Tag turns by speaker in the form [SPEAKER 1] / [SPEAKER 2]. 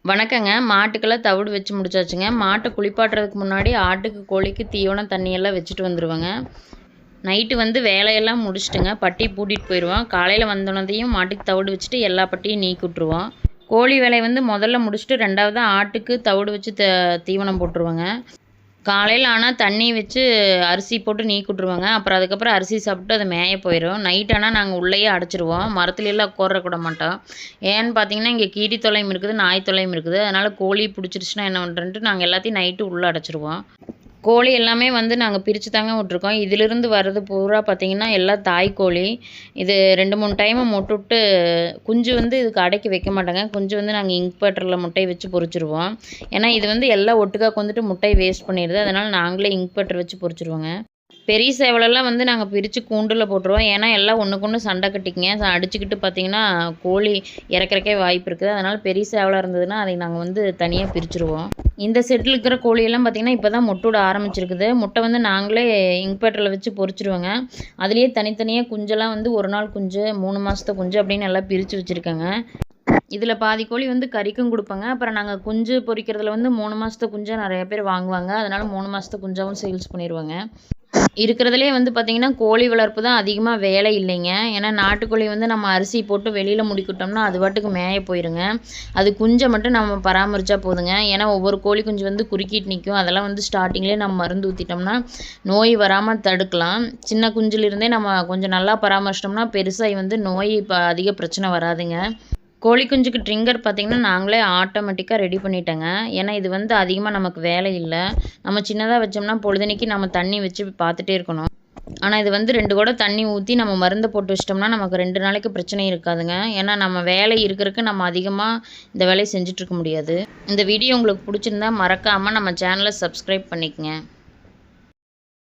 [SPEAKER 1] வணக்கங்க. மாட்டுக்கெல்லாம் தவிடு வச்சு முடிச்சாச்சுங்க. மாட்டை குளிப்பாட்டுறதுக்கு முன்னாடி ஆட்டுக்கு, கோழிக்கு தீவனம், தண்ணியெல்லாம் வச்சுட்டு வந்துருவேங்க. நைட்டு வந்து வேலையெல்லாம் முடிச்சுட்டுங்க, பட்டி பூட்டிட்டு போயிடுவோம். காலையில் வந்தோனதையும் மாட்டுக்கு தவிடு வச்சுட்டு எல்லா பட்டியும் நீக்கி விட்ருவோம். கோழி வேலையை வந்து முதல்ல முடிச்சுட்டு 2வது ஆட்டுக்கு தவிடு வச்சு தீவனம் போட்டுருவோங்க. காலையில் ஆனால் தண்ணி வச்சு அரிசி போட்டு நீக்கி விட்ருவோங்க. அப்புறம் அதுக்கப்புறம் அரிசி சாப்பிட்டு அது மேய போயிடும். நைட் ஆனால் நாங்கள் உள்ளேயே அடைச்சிருவோம். மரத்துலலாம் உட்கார கூட மாட்டோம். ஏன்னு பார்த்தீங்கன்னா, இங்கே கீரி தொல்லையும் இருக்குது, நாய் தொல்லையும் இருக்குது. அதனால் கோழி பிடிச்சிருச்சுன்னா என்ன பண்ணுறேன்ட்டு நாங்கள் எல்லாத்தையும் நைட்டு உள்ளே அடைச்சிருவோம். கோழி எல்லாமே வந்து நாங்கள் பிரித்து தாங்க விட்ருக்கோம். இதிலிருந்து வர்றது பூரா பார்த்திங்கன்னா எல்லாம் தாய்க்கோழி. இது 2, 3 டைமு முட்டைவிட்டு குஞ்சு வந்து இதுக்கு அடைக்கி வைக்க மாட்டோங்க. குஞ்சு வந்து நாங்கள் இன்குபேட்டரில் முட்டையை வச்சு பொரிச்சிருவோம். ஏன்னா இது வந்து எல்லாம் ஒட்டுக்கா கொண்டுட்டு முட்டையை வேஸ்ட் பண்ணிடுது. அதனால் நாங்களே இன்குபேட்டர் வச்சு பொரிச்சிருவோங்க. பெரிய சேவலெல்லாம் வந்து நாங்கள் பிரித்து கூண்டில் போட்டுருவோம். ஏன்னா எல்லாம் ஒன்றுக்கு ஒன்று சண்டை கட்டிக்குங்க. அடிச்சுக்கிட்டு பார்த்திங்கன்னா கோழி இறக்கறக்கே வாய்ப்பு இருக்குது. அதனால் பெரிய சேவலாக இருந்ததுன்னா அதை நாங்கள் வந்து தனியாக பிரிச்சுருவோம். இந்த செட்டில் இருக்கிற கோழியெல்லாம் பார்த்திங்கன்னா இப்போ தான் முட்டை விட ஆரம்பிச்சிருக்குது. முட்டை வந்து நாங்களே இன்குபேட்டரில் வச்சு பொரிச்சிருவோங்க. அதுலேயே தனித்தனியாக குஞ்செல்லாம் வந்து 1 நாள் குஞ்சு, 3 மாதத்து குஞ்சு அப்படின்னு எல்லாம் பிரித்து வச்சுருக்கேங்க. இதில் பாதி கோழி வந்து கறிக்கும் கொடுப்பேங்க. அப்புறம் நாங்கள் குஞ்சு பொரிக்கிறதுல வந்து 3 மாதத்து குஞ்சா நிறைய பேர் வாங்குவாங்க. அதனால் 3 மாதத்து குஞ்சாவும் சேல்ஸ் பண்ணிடுவாங்க. இருக்கிறதுலே வந்து பார்த்திங்கன்னா கோழி வளர்ப்பு தான் அதிகமாக வேலை இல்லைங்க. ஏன்னா நாட்டுக்கோழி வந்து நம்ம அரிசி போட்டு வெளியில் முடிக்கிட்டோம்னா அது பாட்டுக்கு மேய போயிருங்க. அது குஞ்சை மட்டும் நம்ம பராமரித்தா போதுங்க. ஏன்னா ஒவ்வொரு கோழி குஞ்சு வந்து குறுக்கிட்டு நிற்கும். அதெல்லாம் வந்து ஸ்டார்டிங்லேயே நம்ம மருந்து ஊற்றிட்டோம்னா நோய் வராமல் தடுக்கலாம். சின்ன குஞ்சிலிருந்தே நம்ம கொஞ்சம் நல்லா பராமரிச்சிட்டோம்னா பெருசாகி வந்து நோய் இப்போ அதிக பிரச்சனை வராதுங்க. கோழி குஞ்சுக்கு ட்ரிங்கர் பார்த்திங்கன்னா நாங்களே ஆட்டோமேட்டிக்காக ரெடி பண்ணிட்டேங்க. ஏன்னா இது வந்து அதிகமாக நமக்கு வேலை இல்லை. நம்ம சின்னதாக வச்சோம்னா பொழுதன்னைக்கு நம்ம தண்ணி வச்சு பார்த்துட்டே இருக்கணும். ஆனால் இது வந்து 2 குடம் தண்ணி ஊற்றி நம்ம மருந்தை போட்டு வச்சிட்டோம்னா நமக்கு 2 நாளைக்கு பிரச்சனை இருக்காதுங்க. ஏன்னா நம்ம வேலை இருக்கிறதுக்கு நம்ம அதிகமாக இந்த வேலையை செஞ்சிட்ருக்க முடியாது. இந்த வீடியோ உங்களுக்கு பிடிச்சிருந்தா மறக்காமல் நம்ம சேனலை சப்ஸ்கிரைப் பண்ணிக்கங்க.